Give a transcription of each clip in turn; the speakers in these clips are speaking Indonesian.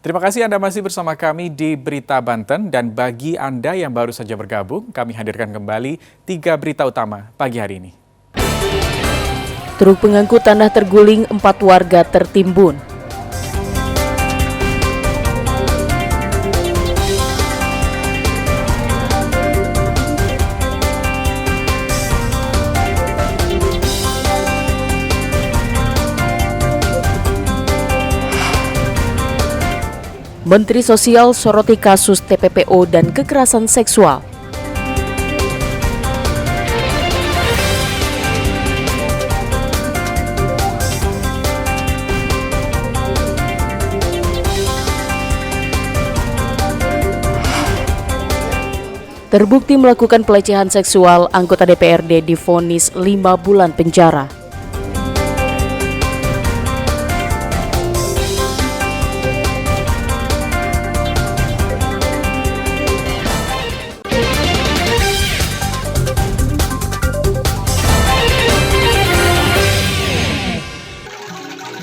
Terima kasih Anda masih bersama kami di Berita Banten dan bagi Anda yang baru saja bergabung, kami hadirkan kembali 3 berita utama pagi hari ini. Truk pengangkut tanah terguling, 4 warga tertimbun. Menteri Sosial soroti kasus TPPO dan kekerasan seksual. Terbukti melakukan pelecehan seksual, anggota DPRD divonis 5 bulan penjara.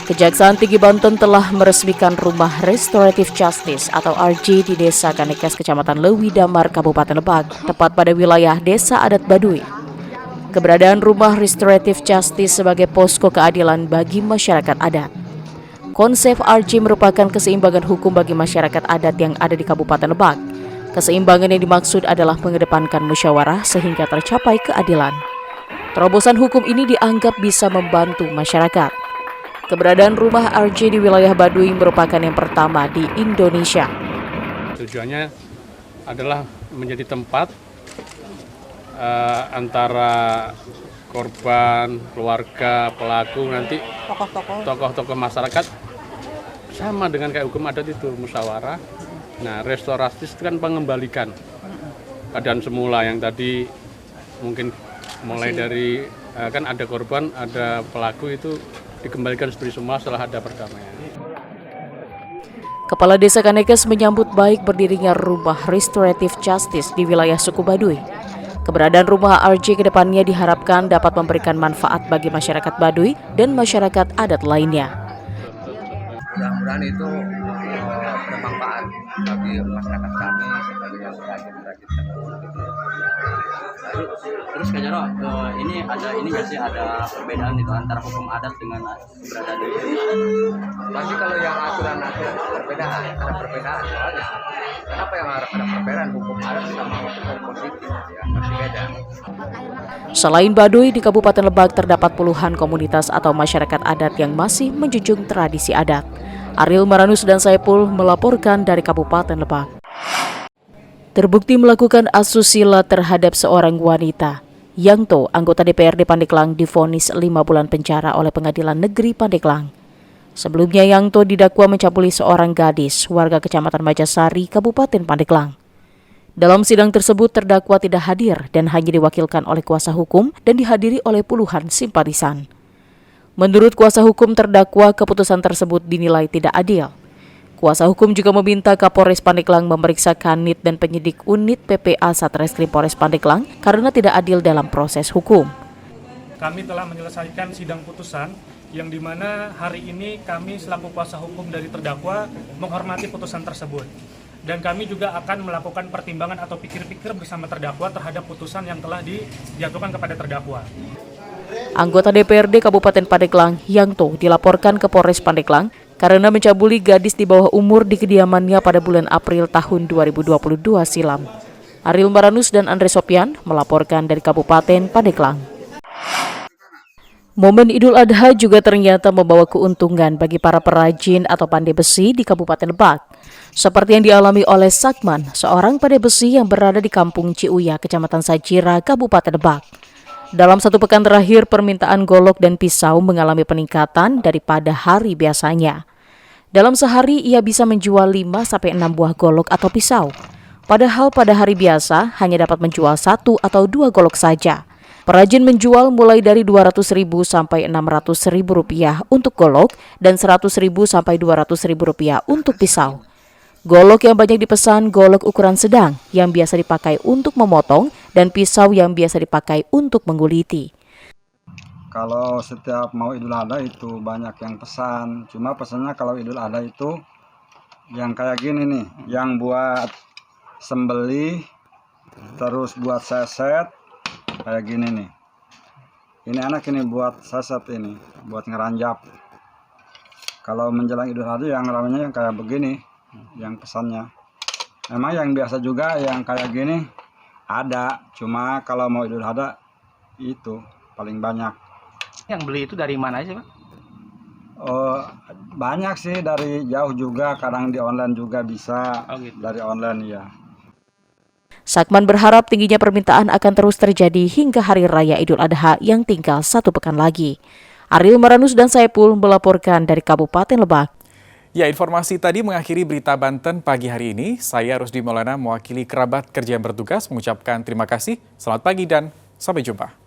Kejaksaan Tinggi Banten telah meresmikan Rumah Restoratif Justice atau RJ di Desa Kanekes, Kecamatan Lewi Damar, Kabupaten Lebak, tepat pada wilayah Desa Adat Baduy. Keberadaan Rumah Restoratif Justice sebagai posko keadilan bagi masyarakat adat. Konsep RJ merupakan keseimbangan hukum bagi masyarakat adat yang ada di Kabupaten Lebak. Keseimbangan yang dimaksud adalah mengedepankan musyawarah sehingga tercapai keadilan. Terobosan hukum ini dianggap bisa membantu masyarakat. Keberadaan rumah RJ di wilayah Baduy merupakan yang pertama di Indonesia. Tujuannya adalah menjadi tempat antara korban, keluarga, pelaku, nanti tokoh-tokoh masyarakat sama dengan kayak hukum adat itu, musyawarah. Nah, restoratif itu kan pengembalikan keadaan semula yang tadi mungkin mulai dari kan ada korban, ada pelaku itu dikembalikan seperti semua setelah ada perdamaian. Kepala Desa Kanekes menyambut baik berdirinya Rumah Restoratif Justice di wilayah suku Baduy. Keberadaan rumah RJ ke depannya diharapkan dapat memberikan manfaat bagi masyarakat Baduy dan masyarakat adat lainnya. Mudah-mudahan itu bermanfaat bagi masyarakat kami sebagai rajin-rajin teknologi. Terus Kak Jaro, ini nggak sih ada perbedaan itu antara hukum adat dengan keberadaan di Indonesia? Pasti kalau yang aturan-aturan ada perbedaan soalnya. Kenapa yang harus ada perbedaan hukum adat sama hukum positif ya masih beda. Selain Baduy, di Kabupaten Lebak terdapat puluhan komunitas atau masyarakat adat yang masih menjunjung tradisi adat. Ariel Maranus dan Saipul melaporkan dari Kabupaten Lebak. Terbukti melakukan asusila terhadap seorang wanita. Yangto, anggota DPRD Pandeglang, divonis 5 bulan penjara oleh Pengadilan Negeri Pandeglang. Sebelumnya Yangto didakwa mencabuli seorang gadis warga Kecamatan Majasari, Kabupaten Pandeglang. Dalam sidang tersebut terdakwa tidak hadir dan hanya diwakilkan oleh kuasa hukum dan dihadiri oleh puluhan simpatisan. Menurut kuasa hukum terdakwa, keputusan tersebut dinilai tidak adil. Kuasa hukum juga meminta Kapolres Pandeglang memeriksa Kanit dan penyidik unit PPA Satreskrim Polres Pandeglang karena tidak adil dalam proses hukum. Kami telah menyelesaikan sidang putusan yang dimana hari ini kami selaku kuasa hukum dari terdakwa menghormati putusan tersebut. Dan kami juga akan melakukan pertimbangan atau pikir-pikir bersama terdakwa terhadap putusan yang telah dijatuhkan kepada terdakwa. Anggota DPRD Kabupaten Pandeglang, Yangto, dilaporkan ke Polres Pandeglang karena mencabuli gadis di bawah umur di kediamannya pada bulan April tahun 2022 silam. Ariel Maranus dan Andre Sopian melaporkan dari Kabupaten Pandeglang. Momen Idul Adha juga ternyata membawa keuntungan bagi para perajin atau pandai besi di Kabupaten Lebak. Seperti yang dialami oleh Sakman, seorang pandai besi yang berada di Kampung Ciuya, Kecamatan Sajira, Kabupaten Lebak. Dalam 1 pekan terakhir, permintaan golok dan pisau mengalami peningkatan daripada hari biasanya. Dalam sehari, ia bisa menjual 5-6 buah golok atau pisau. Padahal pada hari biasa, hanya dapat menjual 1 atau 2 golok saja. Perajin menjual mulai dari Rp200.000 sampai Rp600.000 untuk golok dan Rp100.000 sampai Rp200.000 untuk pisau. Golok yang banyak dipesan golok ukuran sedang yang biasa dipakai untuk memotong dan pisau yang biasa dipakai untuk mengguliti. Kalau setiap mau Idul Adha itu banyak yang pesan. Cuma pesannya kalau Idul Adha itu Yang kayak gini nih, yang buat sembelih, terus buat seset, kayak gini nih. Ini enak ini buat seset ini, buat ngeranjap. Kalau menjelang Idul Adha yang ramenya yang kayak begini, yang pesannya. Emang yang biasa juga yang kayak gini ada, cuma kalau mau Idul Adha itu paling banyak. Yang beli itu dari mana aja, Pak? Oh, banyak sih, dari jauh juga, kadang di online juga bisa. Oh, gitu. Dari online ya. Sakman berharap tingginya permintaan akan terus terjadi hingga Hari Raya Idul Adha yang tinggal 1 pekan lagi. Ariel Maranus dan Saipul melaporkan dari Kabupaten Lebak. Ya, informasi tadi mengakhiri berita Banten pagi hari ini. Saya Rusdi Maulana mewakili kerabat kerja yang bertugas mengucapkan terima kasih, selamat pagi dan sampai jumpa.